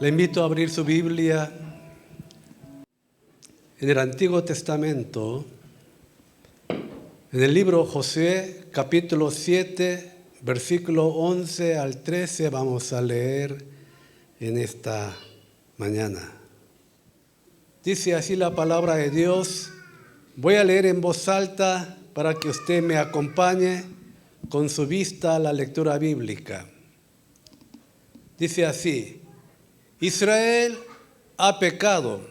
Le invito a abrir su Biblia en el Antiguo Testamento, en el libro Josué, capítulo 7, versículo 11 al 13, vamos a leer en esta mañana. Dice así la palabra de Dios. Voy a leer en voz alta para que usted me acompañe con su vista a la lectura bíblica. Dice así: Israel ha pecado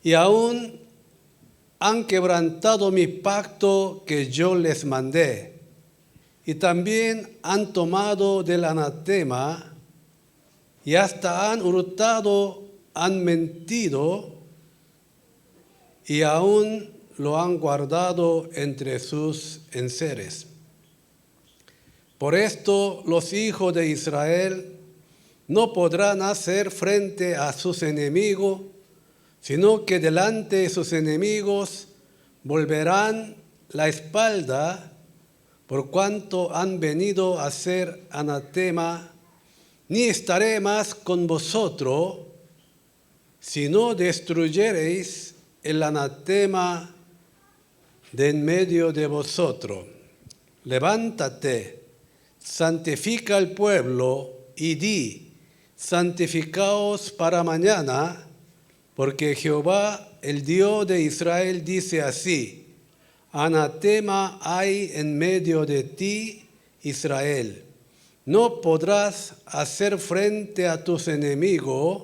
y aún han quebrantado mi pacto que yo les mandé, y también han tomado del anatema y hasta han hurtado, han mentido y aún lo han guardado entre sus enseres. Por esto los hijos de Israel no podrán hacer frente a sus enemigos, sino que delante de sus enemigos volverán la espalda, por cuanto han venido a ser anatema. Ni estaré más con vosotros, si no destruyereis el anatema de en medio de vosotros. Levántate, santifica al pueblo y di: santificaos para mañana, porque Jehová, el Dios de Israel, dice así: anatema hay en medio de ti, Israel. No podrás hacer frente a tus enemigos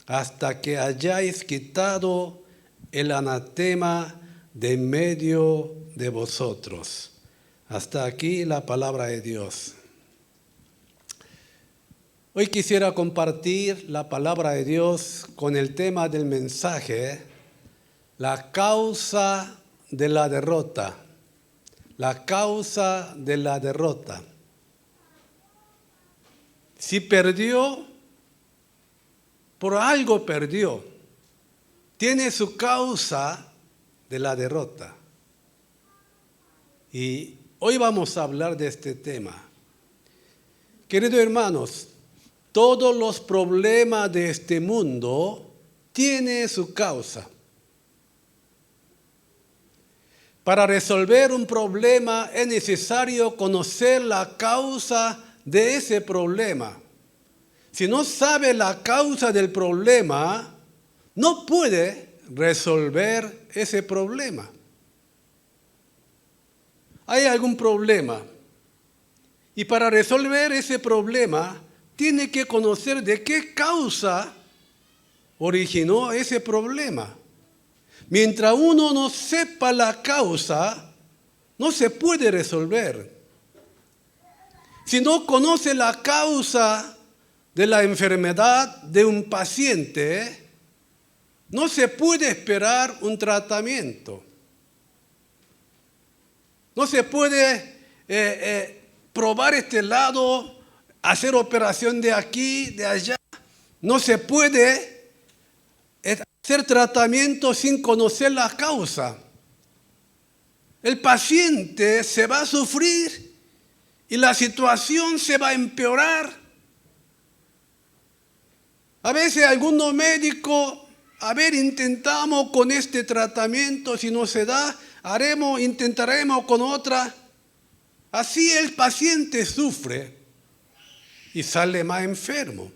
hasta que hayáis quitado el anatema de en medio de vosotros. Hasta aquí la palabra de Dios. Hoy quisiera compartir la palabra de Dios con el tema del mensaje: la causa de la derrota. La causa de la derrota. Si perdió, por algo perdió. Tiene su causa de la derrota. Y hoy vamos a hablar de este tema. Queridos hermanos, todos los problemas de este mundo tienen su causa. Para resolver un problema es necesario conocer la causa de ese problema. Si no sabe la causa del problema, no puede resolver ese problema. Hay algún problema, y para resolver ese problema tiene que conocer de qué causa originó ese problema. Mientras uno no sepa la causa, no se puede resolver. Si no conoce la causa de la enfermedad de un paciente, no se puede esperar un tratamiento. No se puede probar este lado, hacer operación de aquí, de allá. No se puede hacer tratamiento sin conocer la causa. El paciente se va a sufrir y la situación se va a empeorar. A veces algunos médicos, intentamos con este tratamiento, si no se da, intentaremos con otra. Así el paciente sufre y sale más enfermo.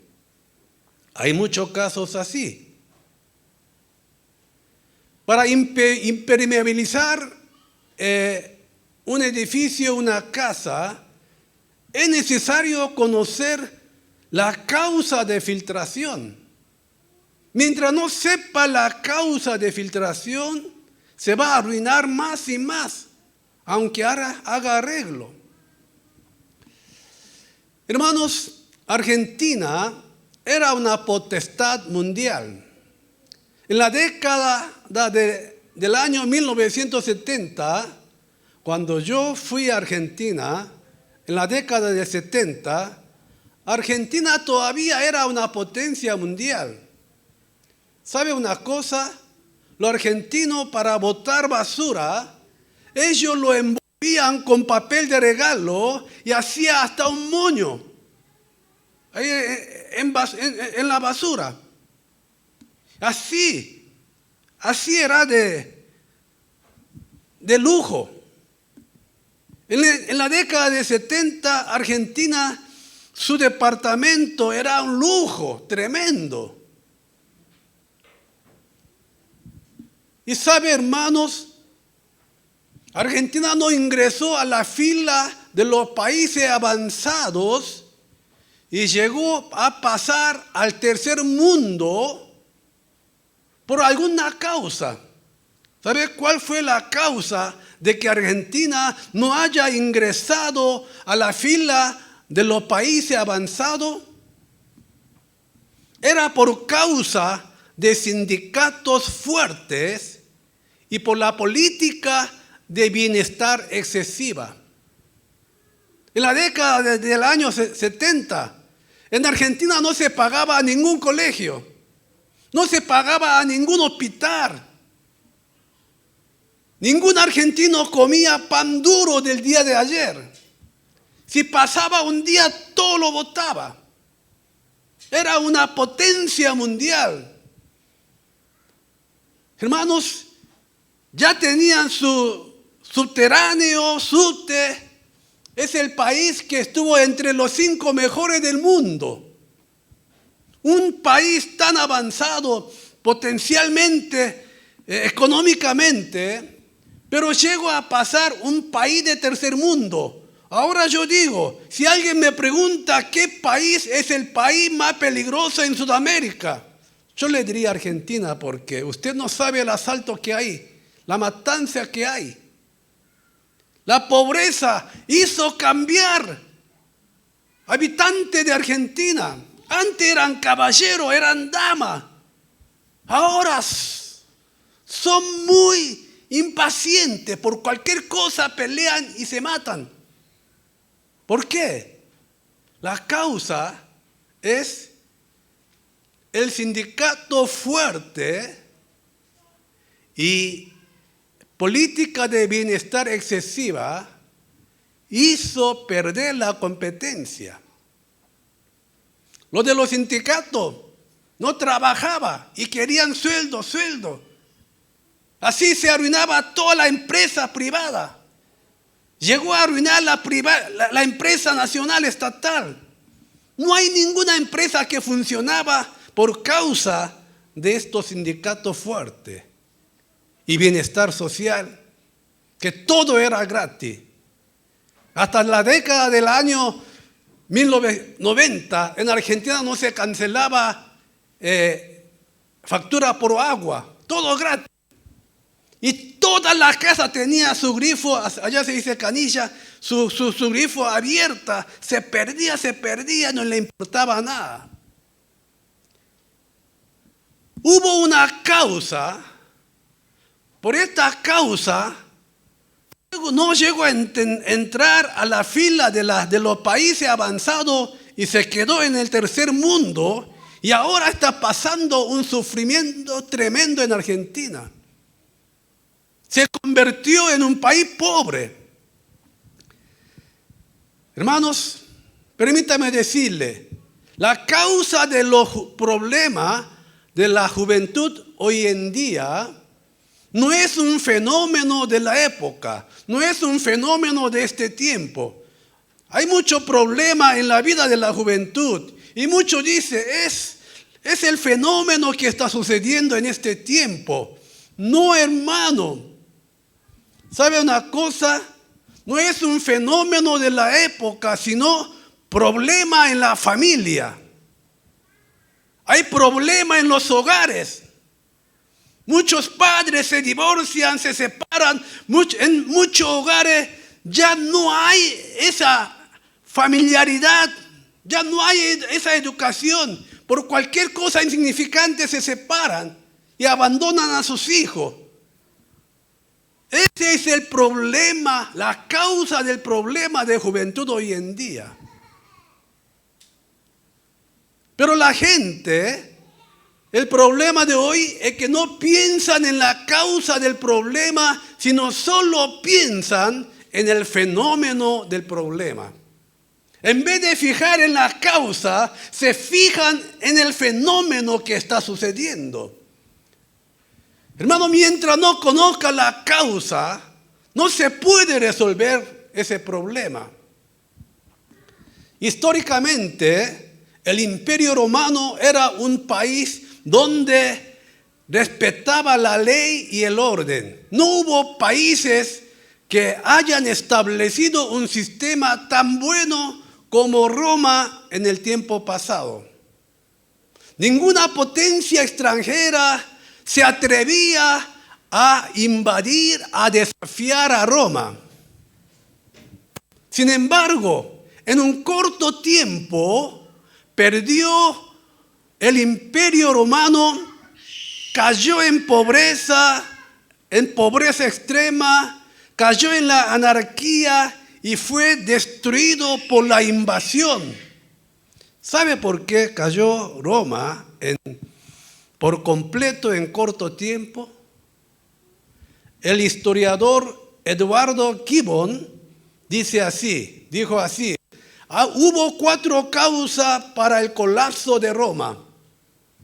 Hay muchos casos así. Para impermeabilizar un edificio, una casa, es necesario conocer la causa de filtración. Mientras no sepa la causa de filtración, se va a arruinar más y más, aunque haga arreglo. Hermanos, Argentina era una potestad mundial. En la década del año 1970, cuando yo fui a Argentina, en la década de 70, Argentina todavía era una potencia mundial. ¿Sabe una cosa? Los argentinos, para botar basura, ellos lo envolvían con papel de regalo y hacía hasta un moño. en la basura. Así era de lujo. En la década de 70, Argentina, su departamento era un lujo tremendo. Y sabe, hermanos, Argentina no ingresó a la fila de los países avanzados y llegó a pasar al tercer mundo por alguna causa. ¿Sabe cuál fue la causa de que Argentina no haya ingresado a la fila de los países avanzados? Era por causa de sindicatos fuertes y por la política de bienestar excesiva. En la década del año 70, en Argentina no se pagaba a ningún colegio, no se pagaba a ningún hospital. Ningún argentino comía pan duro del día de ayer. Si pasaba un día, todo lo botaba. Era una potencia mundial. Hermanos, ya tenían su subterráneo, subte. Es el país que estuvo entre los 5 mejores del mundo. Un país tan avanzado potencialmente, económicamente, pero llegó a pasar un país de tercer mundo. Ahora yo digo, si alguien me pregunta qué país es el país más peligroso en Sudamérica, yo le diría Argentina, porque usted no sabe el asalto que hay, la matanza que hay. La pobreza hizo cambiar habitantes de Argentina. Antes eran caballeros, eran damas. Ahora son muy impacientes, por cualquier cosa pelean y se matan. ¿Por qué? La causa es el sindicato fuerte y política de bienestar excesiva hizo perder la competencia. Los de los sindicatos no trabajaban y querían sueldo. Así se arruinaba toda la empresa privada. Llegó a arruinar la empresa nacional estatal. No hay ninguna empresa que funcionaba por causa de estos sindicatos fuertes y bienestar social, que todo era gratis. Hasta la década del año 1990, en Argentina no se cancelaba factura por agua, todo gratis. Y toda la casa tenía su grifo, allá se dice canilla, su grifo abierta, se perdía, no le importaba nada. Hubo una causa, por esta causa, no llegó a entrar a la fila de los países avanzados y se quedó en el tercer mundo y ahora está pasando un sufrimiento tremendo en Argentina. Se convirtió en un país pobre. Hermanos, permítame decirle, la causa de los problemas de la juventud hoy en día no es un fenómeno de la época, no es un fenómeno de este tiempo. Hay mucho problema en la vida de la juventud y muchos dicen, es el fenómeno que está sucediendo en este tiempo. No, hermano. ¿Sabe una cosa? No es un fenómeno de la época, sino problema en la familia. Hay problema en los hogares. Muchos padres se divorcian, se separan. En muchos hogares ya no hay esa familiaridad, ya no hay esa educación. Por cualquier cosa insignificante se separan y abandonan a sus hijos. Ese es el problema, la causa del problema de juventud hoy en día. Pero la gente, el problema de hoy es que no piensan en la causa del problema, sino solo piensan en el fenómeno del problema. En vez de fijar en la causa, se fijan en el fenómeno que está sucediendo. Hermano, mientras no conozca la causa, no se puede resolver ese problema. Históricamente, el Imperio Romano era un país donde respetaba la ley y el orden. No hubo países que hayan establecido un sistema tan bueno como Roma en el tiempo pasado. Ninguna potencia extranjera se atrevía a invadir, a desafiar a Roma. Sin embargo, en un corto tiempo perdió el Imperio Romano, cayó en pobreza extrema, cayó en la anarquía y fue destruido por la invasión. ¿Sabe por qué cayó Roma por completo en corto tiempo? El historiador Eduardo Gibbon dijo así: hubo 4 causas para el colapso de Roma.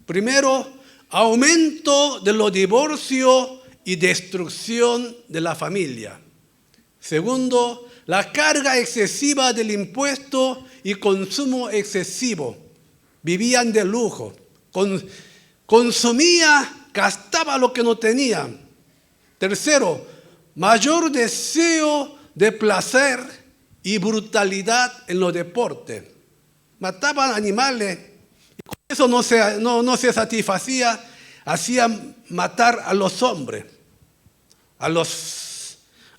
Primero, aumento de los divorcios y destrucción de la familia. Segundo, la carga excesiva del impuesto y consumo excesivo. Vivían de lujo. Consumía, gastaba lo que no tenía. Tercero, mayor deseo de placer y brutalidad en los deportes. Mataban animales y con eso no se satisfacía, hacían matar a los hombres.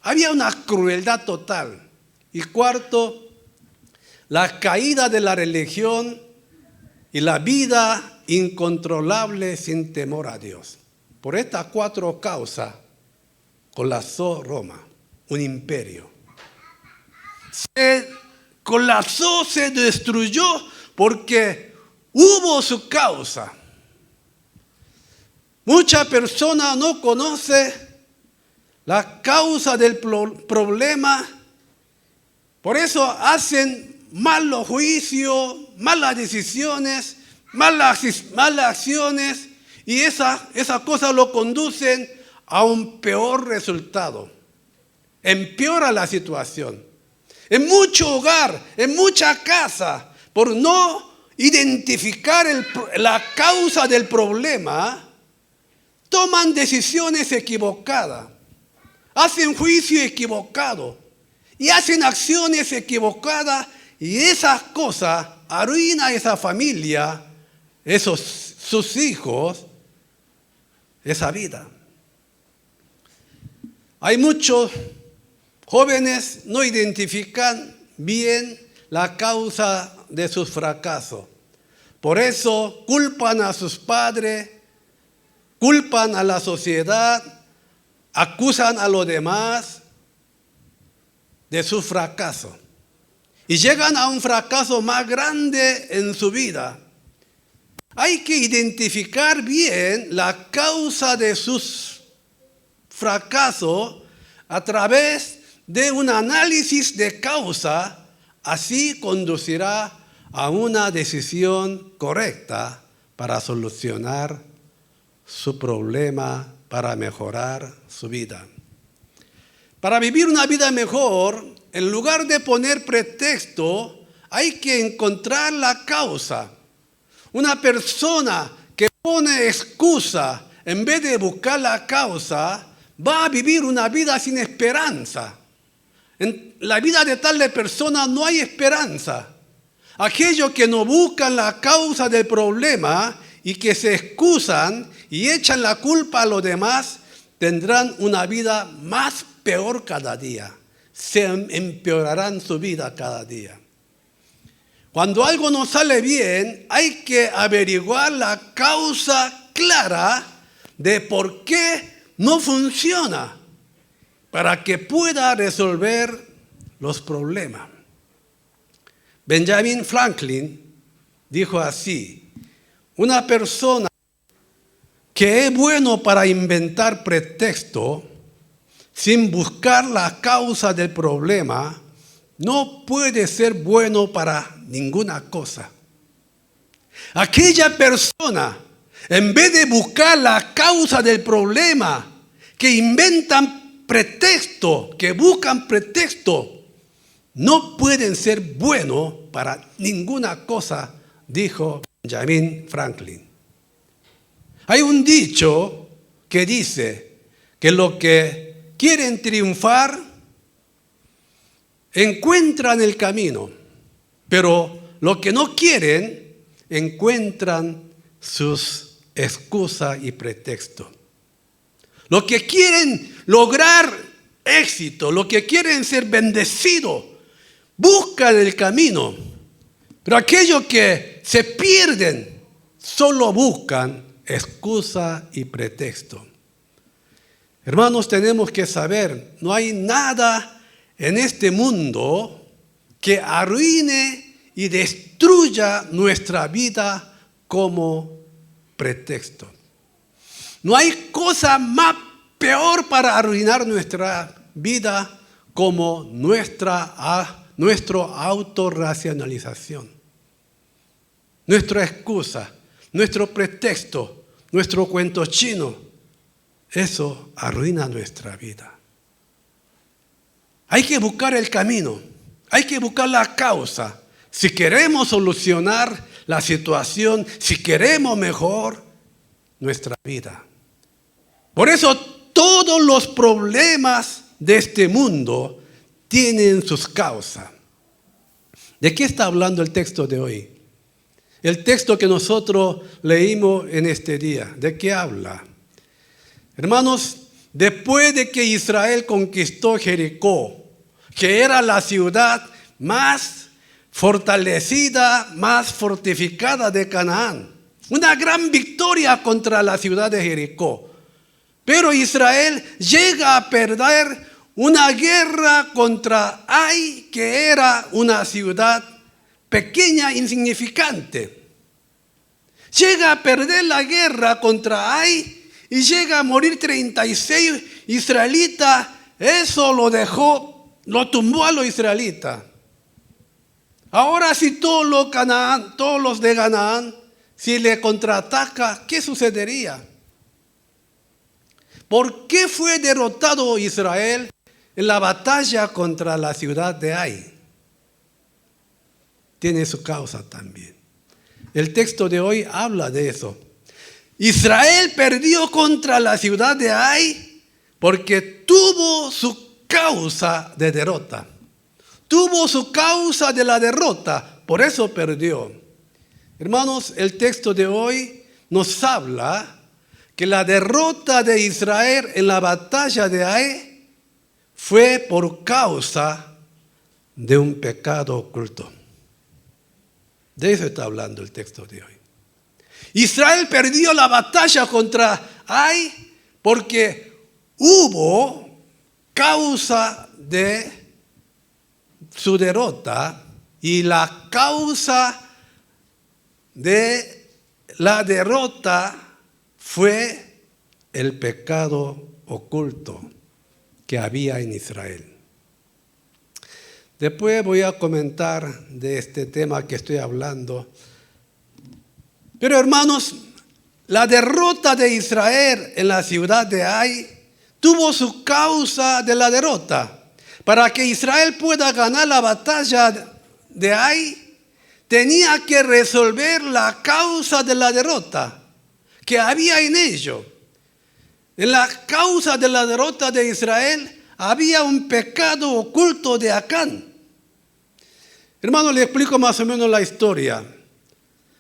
Había una crueldad total. Y cuarto, la caída de la religión y la vida incontrolable sin temor a Dios. Por estas 4 causas colapsó Roma, un imperio. Se colapsó, se destruyó porque hubo su causa. Muchas personas no conocen la causa del problema, por eso hacen malos juicios, malas decisiones, malas acciones, y esas cosas lo conducen a un peor resultado. Empeora la situación. En mucho hogar, en mucha casa, por no identificar la causa del problema, toman decisiones equivocadas, hacen juicio equivocado y hacen acciones equivocadas, y esas cosas arruinan a esa familia, sus hijos, esa vida. Hay muchos jóvenes que no identifican bien la causa de sus fracasos. Por eso culpan a sus padres, culpan a la sociedad, acusan a los demás de su fracaso. Y llegan a un fracaso más grande en su vida. Hay que identificar bien la causa de sus fracasos a través de un análisis de causa. Así conducirá a una decisión correcta para solucionar su problema, para mejorar su vida. Para vivir una vida mejor, en lugar de poner pretexto, hay que encontrar la causa. Una persona que pone excusa en vez de buscar la causa, va a vivir una vida sin esperanza. En la vida de tal persona no hay esperanza. Aquellos que no buscan la causa del problema y que se excusan y echan la culpa a los demás, tendrán una vida más peor cada día. Se empeorarán su vida cada día. Cuando algo no sale bien, hay que averiguar la causa clara de por qué no funciona, para que pueda resolver los problemas. Benjamin Franklin dijo así: una persona que es bueno para inventar pretexto sin buscar la causa del problema no puede ser bueno para ninguna cosa. Aquella persona, en vez de buscar la causa del problema, que inventan pretexto, que buscan pretexto, no pueden ser buenos para ninguna cosa, dijo Benjamin Franklin. Hay un dicho que dice que los que quieren triunfar encuentran el camino, pero los que no quieren encuentran sus excusas y pretextos. Los que quieren lograr éxito, los que quieren ser bendecidos, buscan el camino. Pero aquellos que se pierden solo buscan excusa y pretexto. Hermanos, tenemos que saber, no hay nada en este mundo que arruine y destruya nuestra vida como pretexto. No hay cosa más peor para arruinar nuestra vida como nuestra autorracionalización. Nuestra excusa, nuestro pretexto, nuestro cuento chino, eso arruina nuestra vida. Hay que buscar el camino, hay que buscar la causa. Si queremos solucionar la situación, si queremos mejor nuestra vida. Por eso todos los problemas de este mundo tienen sus causas. ¿De qué está hablando el texto de hoy? El texto que nosotros leímos en este día, ¿de qué habla? Hermanos, después de que Israel conquistó Jericó, que era la ciudad más fortalecida, más fortificada de Canaán, una gran victoria contra la ciudad de Jericó. Pero Israel llega a perder una guerra contra Ai, que era una ciudad pequeña, insignificante. Llega a perder la guerra contra Ai y llega a morir 36 israelitas. Eso lo tumbó a los israelitas. Ahora si todos los de Canaán, si le contraataca, ¿qué sucedería? ¿Por qué fue derrotado Israel en la batalla contra la ciudad de Ai? Tiene su causa también. El texto de hoy habla de eso. Israel perdió contra la ciudad de Ai porque tuvo su causa de derrota. Tuvo su causa de la derrota, por eso perdió. Hermanos, el texto de hoy nos habla que la derrota de Israel en la batalla de Ai fue por causa de un pecado oculto. De eso está hablando el texto de hoy. Israel perdió la batalla contra Ai porque hubo causa de su derrota, y la causa de la derrota fue el pecado oculto que había en Israel. Después voy a comentar de este tema que estoy hablando. Pero hermanos, la derrota de Israel en la ciudad de Ai tuvo su causa de la derrota. Para que Israel pueda ganar la batalla de Ai, tenía que resolver la causa de la derrota que había en ello. En la causa de la derrota de Israel había un pecado oculto de Acán. Hermano, le explico más o menos la historia.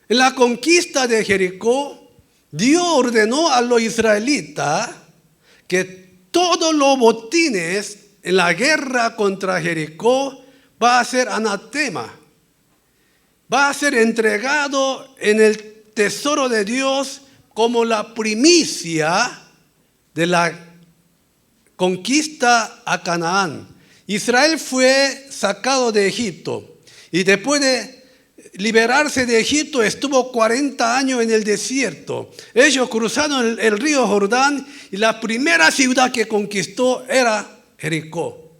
En la conquista de Jericó, Dios ordenó a los israelitas que todos los botines en la guerra contra Jericó va a ser anatema. Va a ser entregado en el tesoro de Dios como la primicia de la conquista a Canaán. Israel fue sacado de Egipto y después de liberarse de Egipto estuvo 40 años en el desierto. Ellos cruzaron el río Jordán y la primera ciudad que conquistó era Jericó.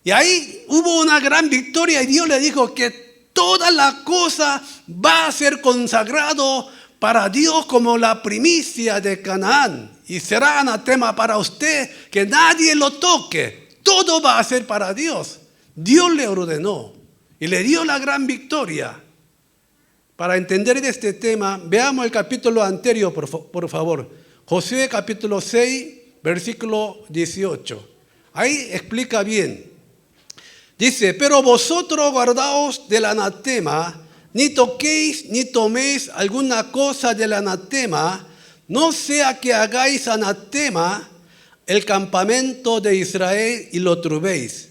Y ahí hubo una gran victoria y Dios le dijo que toda la cosa va a ser consagrado para Dios como la primicia de Canaán. Y será anatema para usted que nadie lo toque. Todo va a ser para Dios. Dios le ordenó y le dio la gran victoria. Para entender este tema, veamos el capítulo anterior, por favor. Josué capítulo 6, versículo 18. Ahí explica bien. Dice, pero vosotros guardaos del anatema, ni toquéis ni toméis alguna cosa del anatema, no sea que hagáis anatema el campamento de Israel y lo turbéis.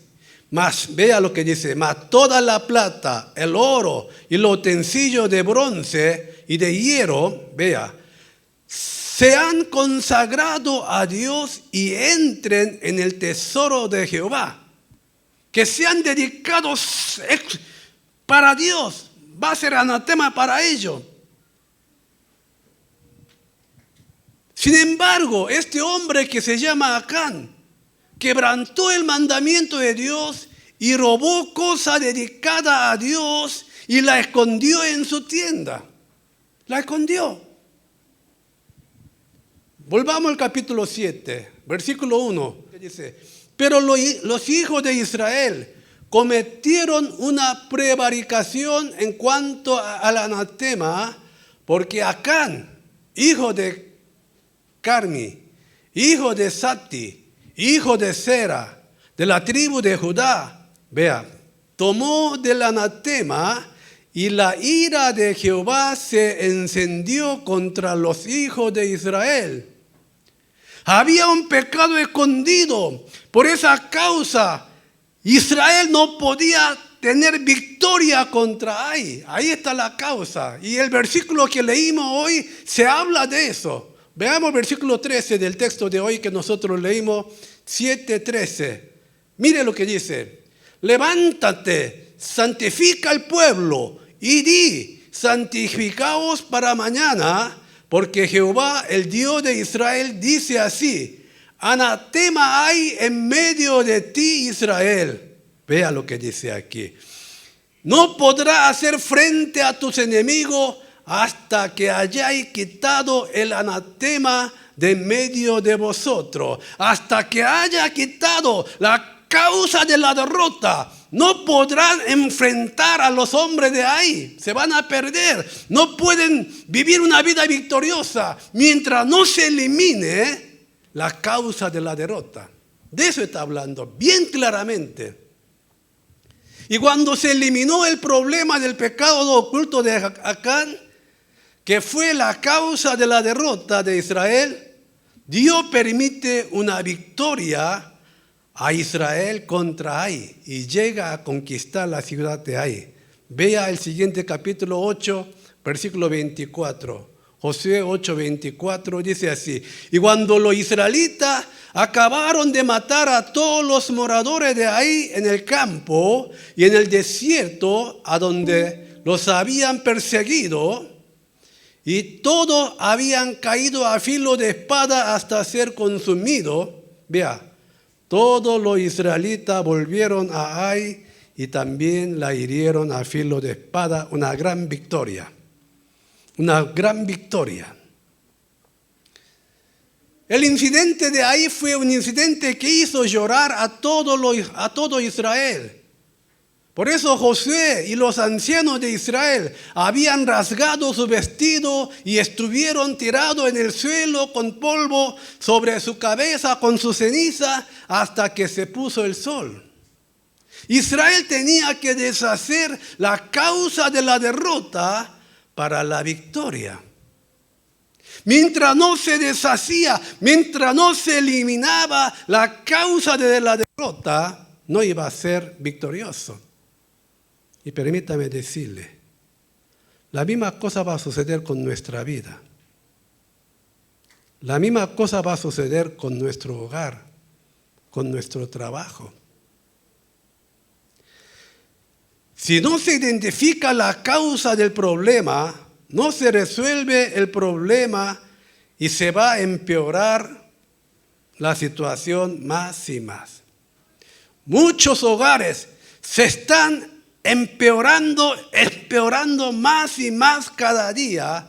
Mas, vea lo que dice, mas toda la plata, el oro y los utensilios de bronce y de hierro, vea, se han consagrado a Dios y entren en el tesoro de Jehová. Que sean dedicados para Dios, va a ser anatema para ellos. Sin embargo, este hombre que se llama Acán, quebrantó el mandamiento de Dios y robó cosa dedicada a Dios y la escondió en su tienda. La escondió. Volvamos al capítulo 7, versículo 1, que dice, pero los hijos de Israel cometieron una prevaricación en cuanto al anatema, porque Acán, hijo de Carmi, hijo de Sati, hijo de Sera, de la tribu de Judá, vea, tomó del anatema y la ira de Jehová se encendió contra los hijos de Israel. Había un pecado escondido. Por esa causa, Israel no podía tener victoria contra Ai. Ahí está la causa. Y el versículo que leímos hoy se habla de eso. Veamos el versículo 13 del texto de hoy que nosotros leímos, 7:13. Mire lo que dice. Levántate, santifica al pueblo y di, santificaos para mañana, porque Jehová, el Dios de Israel, dice así, anatema hay en medio de ti, Israel. Vea lo que dice aquí. No podrá hacer frente a tus enemigos hasta que hayáis quitado el anatema de en medio de vosotros. Hasta que haya quitado la causa de la derrota. No podrán enfrentar a los hombres de ahí. Se van a perder. No pueden vivir una vida victoriosa mientras no se elimine la causa de la derrota. De eso está hablando bien claramente. Y cuando se eliminó el problema del pecado oculto de Acán, que fue la causa de la derrota de Israel, Dios permite una victoria a Israel contra Ai y llega a conquistar la ciudad de Ai. Vea el siguiente capítulo 8, versículo 24. Josué 8:24 dice así, y cuando los israelitas acabaron de matar a todos los moradores de Ai en el campo y en el desierto a donde los habían perseguido, y todos habían caído a filo de espada hasta ser consumidos, vea, todos los israelitas volvieron a Ai y también la hirieron a filo de espada, una gran victoria. Una gran victoria. El incidente de Ai fue un incidente que hizo llorar a todo Israel. Por eso Josué y los ancianos de Israel habían rasgado su vestido y estuvieron tirados en el suelo con polvo sobre su cabeza con su ceniza hasta que se puso el sol. Israel tenía que deshacer la causa de la derrota para la victoria. Mientras no se deshacía, mientras no se eliminaba la causa de la derrota, no iba a ser victorioso. Y permítame decirle, la misma cosa va a suceder con nuestra vida. La misma cosa va a suceder con nuestro hogar, con nuestro trabajo. Si no se identifica la causa del problema, no se resuelve el problema y se va a empeorar la situación más y más. muchos hogares se están empeorando más y más cada día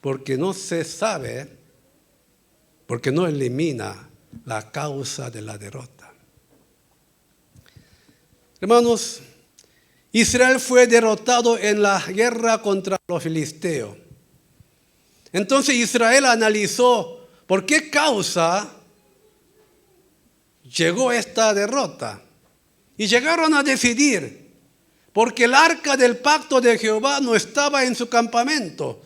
porque no se sabe, porque no elimina la causa de la derrota. Hermanos, Israel fue derrotado en la guerra contra los filisteos. Entonces Israel analizó por qué causa llegó esta derrota. Y llegaron a decidir, porque el arca del pacto de Jehová no estaba en su campamento.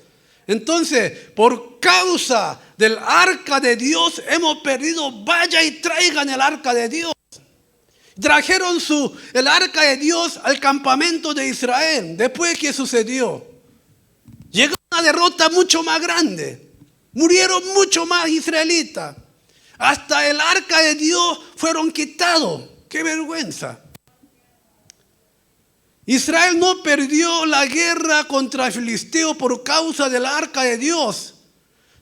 Entonces, por causa del arca de Dios hemos perdido, vaya y traigan el arca de Dios. Trajeron el arca de Dios al campamento de Israel. Después, ¿qué sucedió? Llegó una derrota mucho más grande. Murieron mucho más israelitas. Hasta el arca de Dios fueron quitados. ¡Qué vergüenza! Israel no perdió la guerra contra el filisteo por causa del arca de Dios,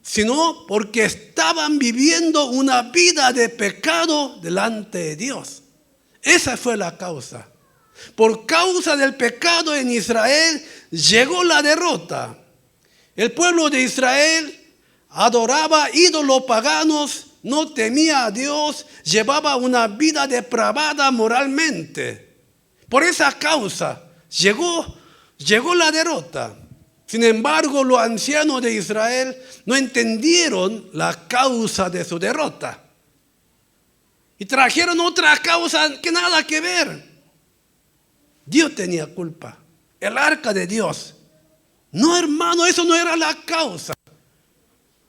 sino porque estaban viviendo una vida de pecado delante de Dios. Esa fue la causa. Por causa del pecado en Israel llegó la derrota. El pueblo de Israel adoraba ídolos paganos, no temía a Dios, llevaba una vida depravada moralmente. Por esa causa llegó la derrota. Sin embargo, los ancianos de Israel no entendieron la causa de su derrota. Y trajeron otra causa que nada que ver. Dios tenía culpa. El arca de Dios. No, hermano, eso no era la causa.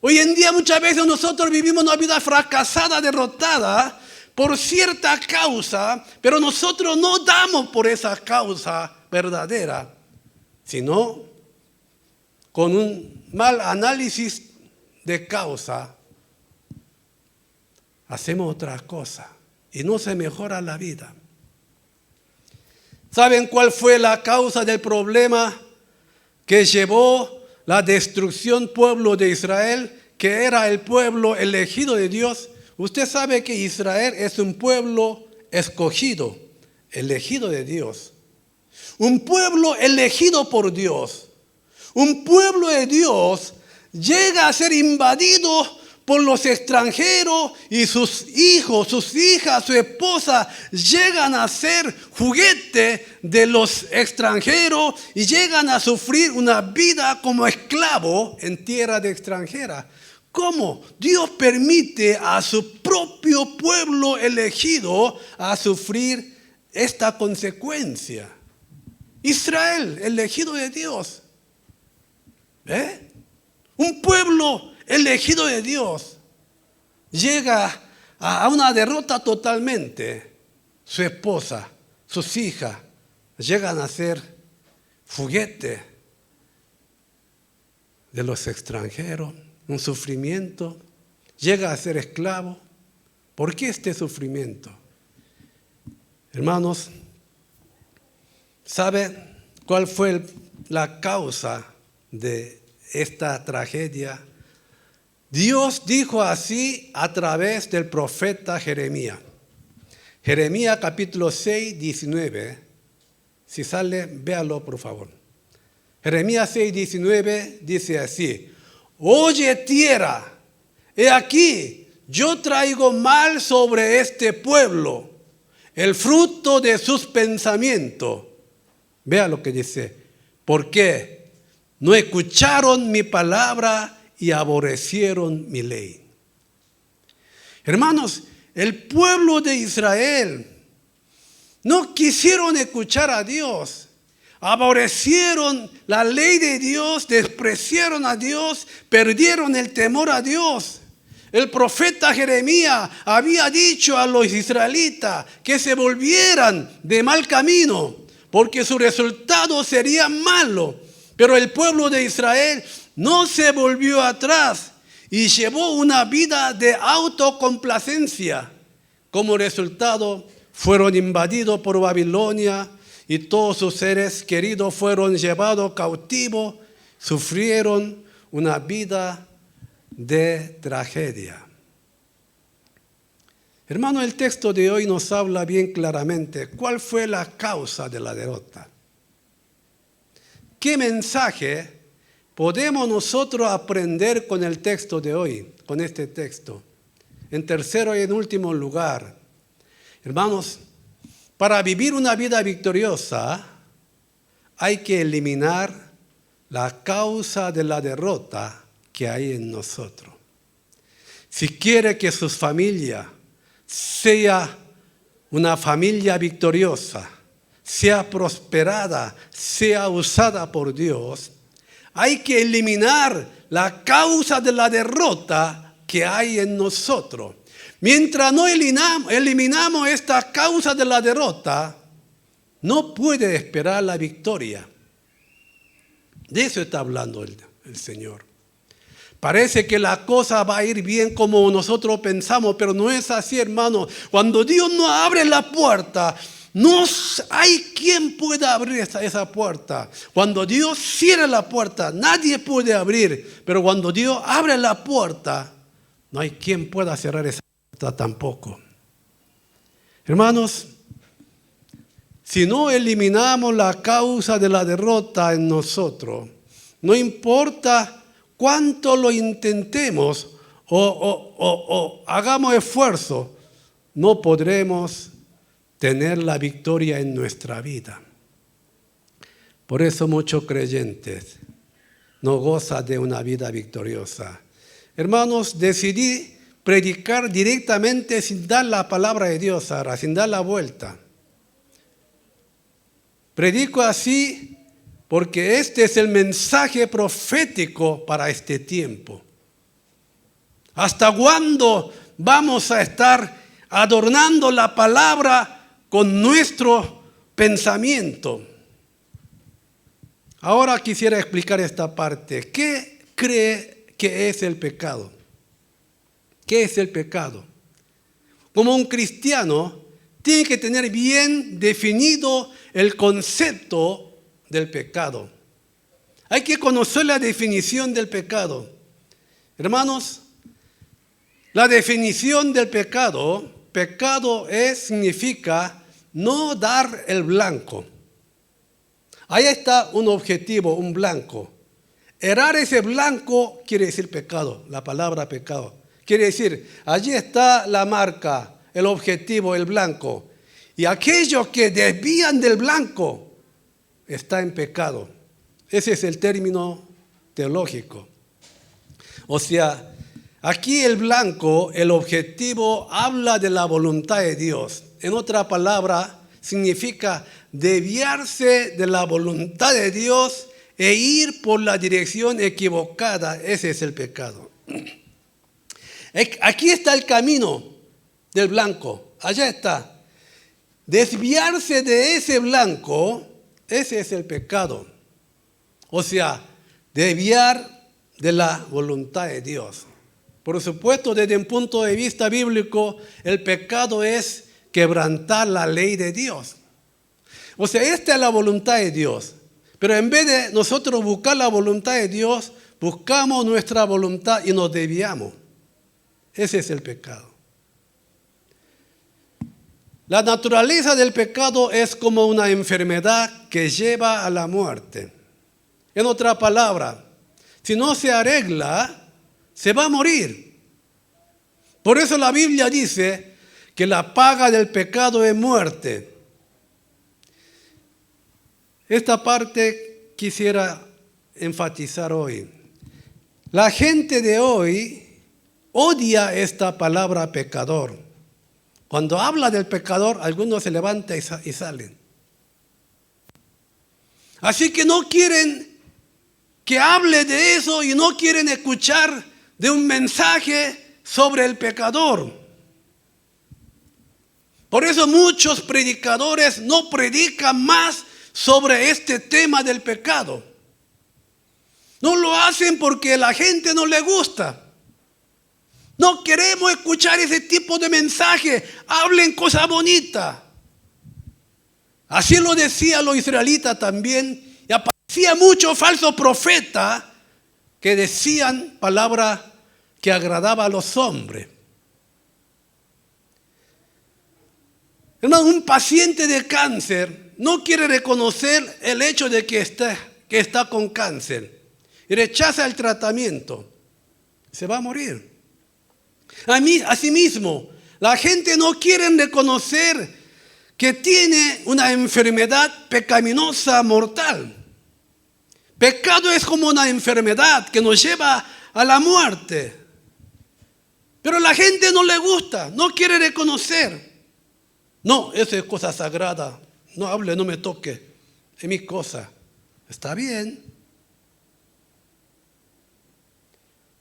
Hoy en día muchas veces nosotros vivimos una vida fracasada, derrotada por cierta causa, pero nosotros no damos por esa causa verdadera, sino con un mal análisis de causa, hacemos otra cosa y no se mejora la vida. ¿Saben cuál fue la causa del problema que llevó la destrucción pueblo de Israel, que era el pueblo elegido de Dios? Usted sabe que Israel es un pueblo escogido, elegido de Dios. Un pueblo elegido por Dios. Un pueblo de Dios llega a ser invadido por los extranjeros y sus hijos, sus hijas, su esposa llegan a ser juguete de los extranjeros y llegan a sufrir una vida como esclavo en tierra de extranjera. ¿Cómo? Dios permite a su propio pueblo elegido a sufrir esta consecuencia. Israel, elegido de Dios. ¿Ve? Un pueblo elegido de Dios llega a una derrota totalmente. Su esposa, sus hijas llegan a ser juguete de los extranjeros. Un sufrimiento, llega a ser esclavo. ¿Por qué este sufrimiento? Hermanos, ¿sabe cuál fue la causa de esta tragedia? Dios dijo así a través del profeta Jeremías. Jeremías capítulo 6, 19. Si sale, véalo por favor. Jeremías 6, 19 dice así: Oye tierra, he aquí, yo traigo mal sobre este pueblo, el fruto de sus pensamientos. Vea lo que dice. ¿Por qué? No escucharon mi palabra y aborrecieron mi ley. Hermanos, el pueblo de Israel no quisieron escuchar a Dios. Aborrecieron la ley de Dios, despreciaron a Dios, perdieron el temor a Dios. El profeta Jeremías había dicho a los israelitas que se volvieran de mal camino, porque su resultado sería malo. Pero el pueblo de Israel no se volvió atrás y llevó una vida de autocomplacencia. Como resultado, fueron invadidos por Babilonia y todos sus seres queridos fueron llevados cautivos, sufrieron una vida de tragedia. Hermano, el texto de hoy nos habla bien claramente cuál fue la causa de la derrota. ¿Qué mensaje podemos nosotros aprender con el texto de hoy, con este texto? En tercero y en último lugar, hermanos, para vivir una vida victoriosa hay que eliminar la causa de la derrota que hay en nosotros. Si quiere que su familia sea una familia victoriosa, sea prosperada, sea usada por Dios, hay que eliminar la causa de la derrota que hay en nosotros. Mientras no eliminamos esta causa de la derrota, no puede esperar la victoria. De eso está hablando el Señor. Parece que la cosa va a ir bien como nosotros pensamos, pero no es así, hermano. Cuando Dios no abre la puerta, no hay quien pueda abrir esa puerta. Cuando Dios cierra la puerta, nadie puede abrir. Pero cuando Dios abre la puerta, no hay quien pueda cerrar esa puerta tampoco. Hermanos, si no eliminamos la causa de la derrota en nosotros, no importa cuánto lo intentemos o hagamos esfuerzo, no podremos tener la victoria en nuestra vida. Por eso muchos creyentes no gozan de una vida victoriosa. Hermanos, decidí predicar directamente sin dar la palabra de Dios ahora, sin dar la vuelta. Predico así porque este es el mensaje profético para este tiempo. ¿Hasta cuándo vamos a estar adornando la palabra con nuestro pensamiento? Ahora quisiera explicar esta parte. ¿Qué cree que es el pecado? ¿Qué es el pecado? Como un cristiano, tiene que tener bien definido el concepto del pecado. Hay que conocer la definición del pecado. Hermanos, la definición del pecado significa no dar el blanco. Ahí está un objetivo, un blanco. Errar ese blanco quiere decir pecado, la palabra pecado. Quiere decir, allí está la marca, el objetivo, el blanco. Y aquellos que desvían del blanco está en pecado. Ese es el término teológico. O sea, aquí el blanco, el objetivo, habla de la voluntad de Dios. En otra palabra, significa desviarse de la voluntad de Dios e ir por la dirección equivocada. Ese es el pecado. Aquí está el camino del blanco. Allá está. Desviarse de ese blanco, ese es el pecado. O sea, desviar de la voluntad de Dios. Por supuesto, desde un punto de vista bíblico, el pecado es quebrantar la ley de Dios. O sea, esta es la voluntad de Dios. Pero en vez de nosotros buscar la voluntad de Dios, buscamos nuestra voluntad y nos desviamos. Ese es el pecado. La naturaleza del pecado es como una enfermedad que lleva a la muerte. En otra palabra, si no se arregla, se va a morir. Por eso la Biblia dice que la paga del pecado es muerte. Esta parte quisiera enfatizar hoy. La gente de hoy odia esta palabra pecador. Cuando habla del pecador, algunos se levantan y salen. Así que no quieren que hable de eso y no quieren escuchar de un mensaje sobre el pecador. Por eso muchos predicadores no predican más sobre este tema del pecado. No lo hacen porque a la gente no le gusta. No queremos escuchar ese tipo de mensaje. Hablen cosas bonitas. Así lo decían los israelitas también. Y aparecía muchos falsos profetas que decían palabras que agradaban a los hombres. Hermano, un paciente de cáncer no quiere reconocer el hecho de que está con cáncer y rechaza el tratamiento. Se va a morir. Asimismo, la gente no quiere reconocer que tiene una enfermedad pecaminosa mortal. Pecado es como una enfermedad que nos lleva a la muerte. Pero la gente no le gusta, no quiere reconocer. No, eso es cosa sagrada. No hable, no me toque. Es mi cosa. Está bien.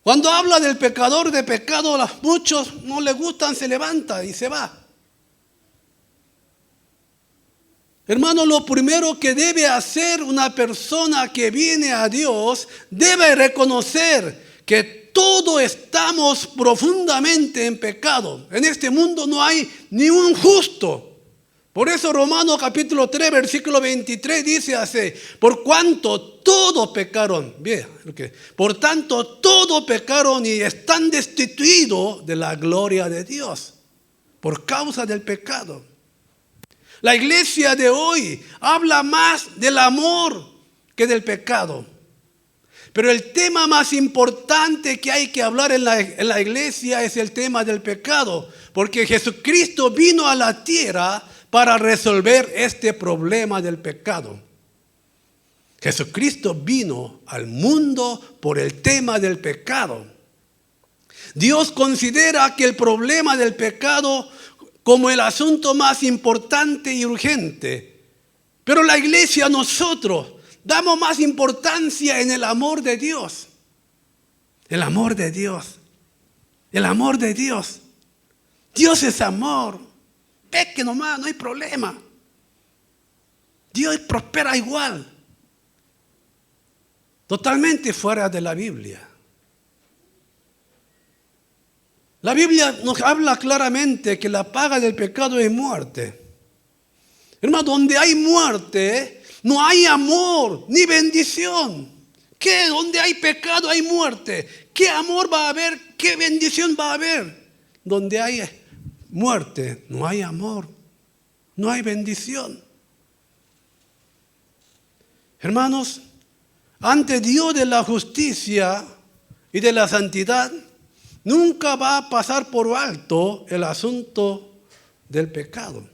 Cuando habla del pecador de pecado, a muchos no le gustan, se levanta y se va. Hermano, lo primero que debe hacer una persona que viene a Dios, debe reconocer que todos estamos profundamente en pecado. En este mundo no hay ni un justo. Por eso Romanos capítulo 3, versículo 23 dice así: por cuanto todos pecaron, bien, por tanto todos pecaron y están destituidos de la gloria de Dios por causa del pecado. La iglesia de hoy habla más del amor que del pecado. Pero el tema más importante que hay que hablar en la iglesia es el tema del pecado. Porque Jesucristo vino a la tierra para resolver este problema del pecado. Jesucristo vino al mundo por el tema del pecado. Dios considera que el problema del pecado como el asunto más importante y urgente. Pero la iglesia, nosotros, damos más importancia en el amor de Dios. El amor de Dios. El amor de Dios. Dios es amor. Peque nomás, no hay problema. Dios prospera igual. Totalmente fuera de la Biblia. La Biblia nos habla claramente que la paga del pecado es muerte. Hermano, donde hay muerte, no hay amor ni bendición. ¿Qué? Donde hay pecado hay muerte. ¿Qué amor va a haber? ¿Qué bendición va a haber? Donde hay muerte, no hay amor, no hay bendición. Hermanos, ante Dios de la justicia y de la santidad, nunca va a pasar por alto el asunto del pecado.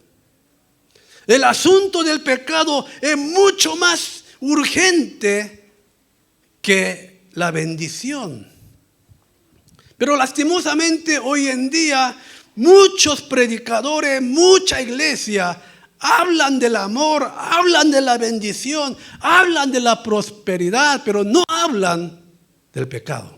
El asunto del pecado es mucho más urgente que la bendición. Pero lastimosamente hoy en día muchos predicadores, mucha iglesia hablan del amor, hablan de la bendición, hablan de la prosperidad, pero no hablan del pecado.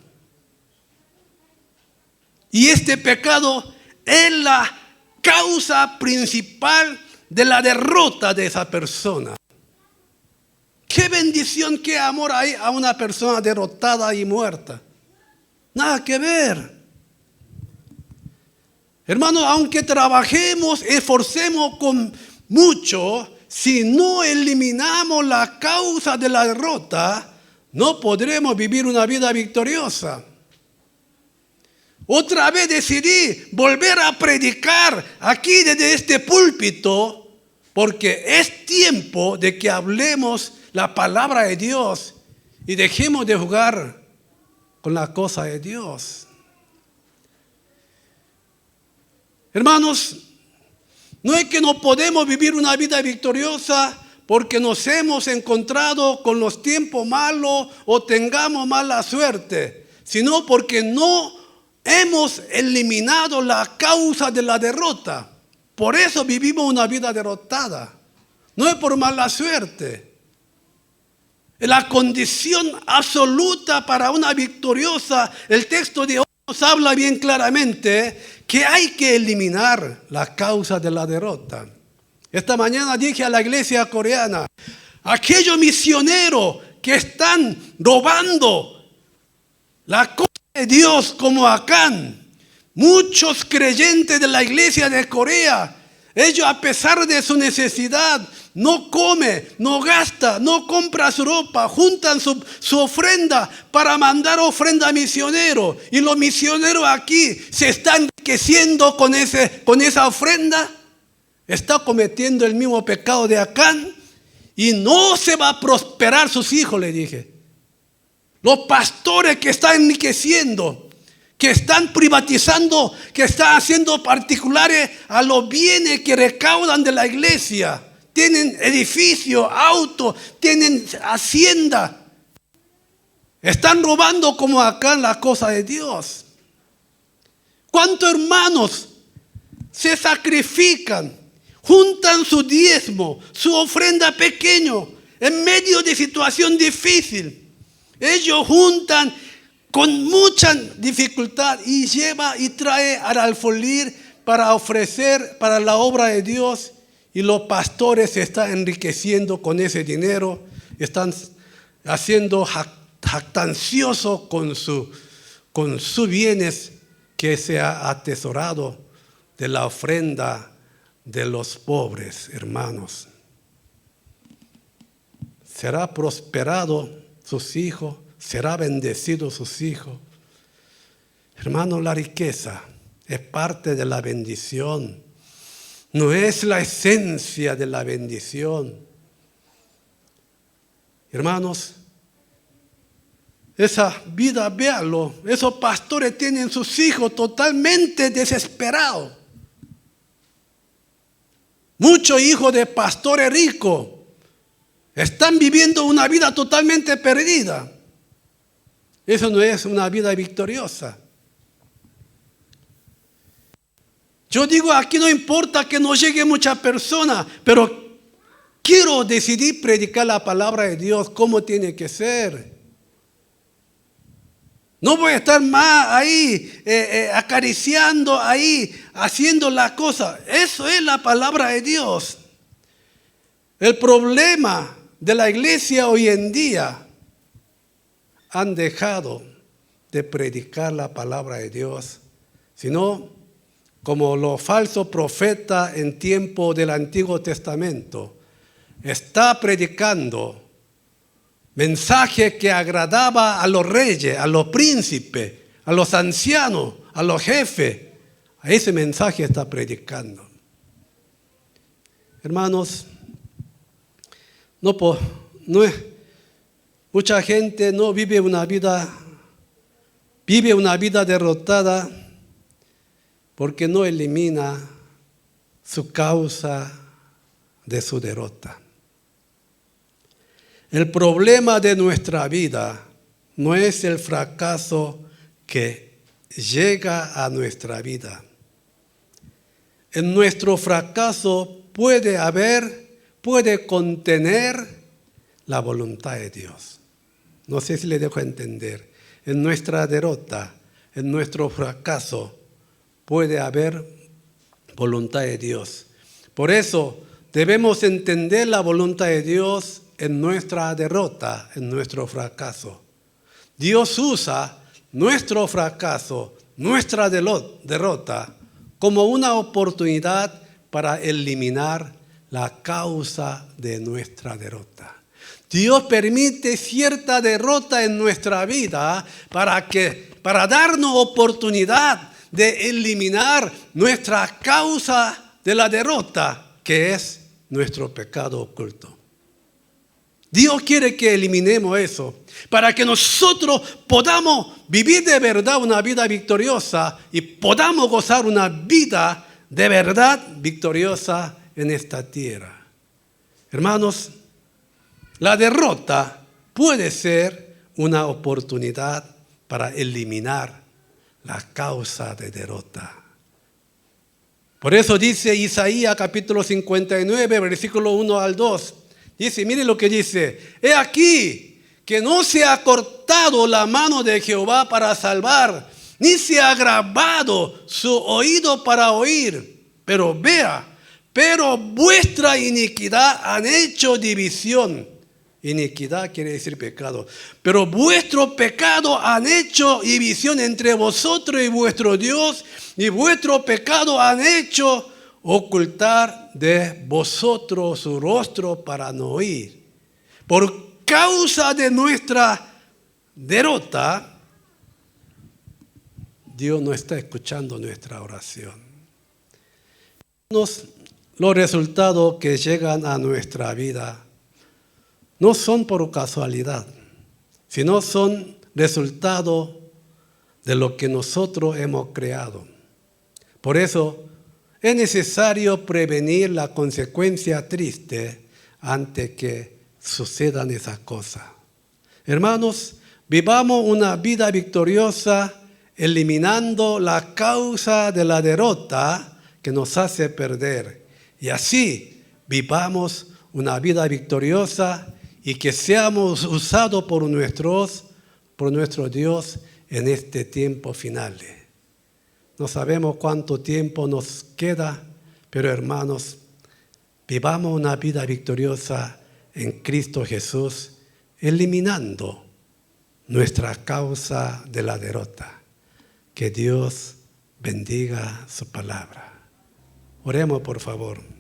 Y este pecado es la causa principal de la derrota de esa persona. ¿Qué bendición, qué amor hay a una persona derrotada y muerta? Nada que ver. Hermanos, aunque trabajemos, esforcemos con mucho, si no eliminamos la causa de la derrota, no podremos vivir una vida victoriosa. Otra vez decidí volver a predicar aquí desde este púlpito, porque es tiempo de que hablemos la palabra de Dios y dejemos de jugar con la cosa de Dios. Hermanos, no es que no podemos vivir una vida victoriosa porque nos hemos encontrado con los tiempos malos o tengamos mala suerte, sino porque no hemos eliminado la causa de la derrota. Por eso vivimos una vida derrotada. No es por mala suerte. La condición absoluta para una victoriosa, el texto de hoy nos habla bien claramente que hay que eliminar la causa de la derrota. Esta mañana dije a la iglesia coreana, aquellos misioneros que están robando la cosa de Dios como Acán, muchos creyentes de la iglesia de Corea, ellos a pesar de su necesidad, no come, no gasta, no compra su ropa, juntan su ofrenda para mandar ofrenda a misioneros. Y los misioneros aquí se están enriqueciendo con esa ofrenda. está cometiendo el mismo pecado de Acán y no se va a prosperar sus hijos, le dije. Los pastores que están enriqueciendo, que están privatizando, que están haciendo particulares a los bienes que recaudan de la iglesia. Tienen edificios, autos, tienen hacienda. Están robando como acá las cosas de Dios. ¿Cuántos hermanos se sacrifican, juntan su diezmo, su ofrenda pequeño, en medio de situación difícil? Ellos juntan con mucha dificultad y lleva y trae al alfolí para ofrecer para la obra de Dios, y los pastores se están enriqueciendo con ese dinero, están haciendo jactanciosos con sus bienes que se ha atesorado de la ofrenda de los pobres, hermanos. Será prosperado sus hijos, será bendecido sus hijos. Hermanos, la riqueza es parte de la bendición, no es la esencia de la bendición. Hermanos, esa vida, véanlo, esos pastores tienen sus hijos totalmente desesperados. Muchos hijos de pastores ricos están viviendo una vida totalmente perdida. Eso no es una vida victoriosa. Yo digo, aquí no importa que no llegue muchas personas, pero quiero decidir predicar la palabra de Dios como tiene que ser. No voy a estar más ahí acariciando ahí, haciendo la cosa. Eso es la palabra de Dios. El problema de la iglesia hoy en día, han dejado de predicar la palabra de Dios, sino como los falsos profetas en tiempo del Antiguo Testamento, está predicando mensaje que agradaba a los reyes, a los príncipes, a los ancianos, a los jefes. A ese mensaje está predicando. Hermanos, mucha gente no vive una vida derrotada porque no elimina su causa de su derrota. El problema de nuestra vida no es el fracaso que llega a nuestra vida. En nuestro fracaso puede contener la voluntad de Dios. No sé si le dejo entender. En nuestra derrota, en nuestro fracaso, puede haber voluntad de Dios. Por eso debemos entender la voluntad de Dios en nuestra derrota, en nuestro fracaso. Dios usa nuestro fracaso, nuestra derrota, como una oportunidad para eliminar la causa de nuestra derrota. Dios permite cierta derrota en nuestra vida para darnos oportunidad de eliminar nuestra causa de la derrota, que es nuestro pecado oculto. Dios quiere que eliminemos eso, para que nosotros podamos vivir de verdad una vida victoriosa y podamos gozar una vida de verdad victoriosa en esta tierra. Hermanos, la derrota puede ser una oportunidad para eliminar la causa de derrota. Por eso dice Isaías capítulo 59, versículo 1 al 2. Dice, mire lo que dice: he aquí que no se ha cortado la mano de Jehová para salvar, ni se ha agravado su oído para oír. Pero vuestra iniquidad han hecho división. Iniquidad quiere decir pecado. Pero vuestro pecado han hecho división entre vosotros y vuestro Dios, y vuestro pecado han hecho ocultar de vosotros su rostro para no oír. Por causa de nuestra derrota, Dios no está escuchando nuestra oración. los resultados que llegan a nuestra vida no son por casualidad, sino son resultado de lo que nosotros hemos creado. Por eso es necesario prevenir la consecuencia triste antes que sucedan esas cosas. Hermanos, vivamos una vida victoriosa eliminando la causa de la derrota que nos hace perder. Y así vivamos una vida victoriosa y que seamos usados por nuestro Dios en este tiempo final. No sabemos cuánto tiempo nos queda, pero hermanos, vivamos una vida victoriosa en Cristo Jesús, eliminando nuestra causa de la derrota. Que Dios bendiga su palabra. Oremos, por favor.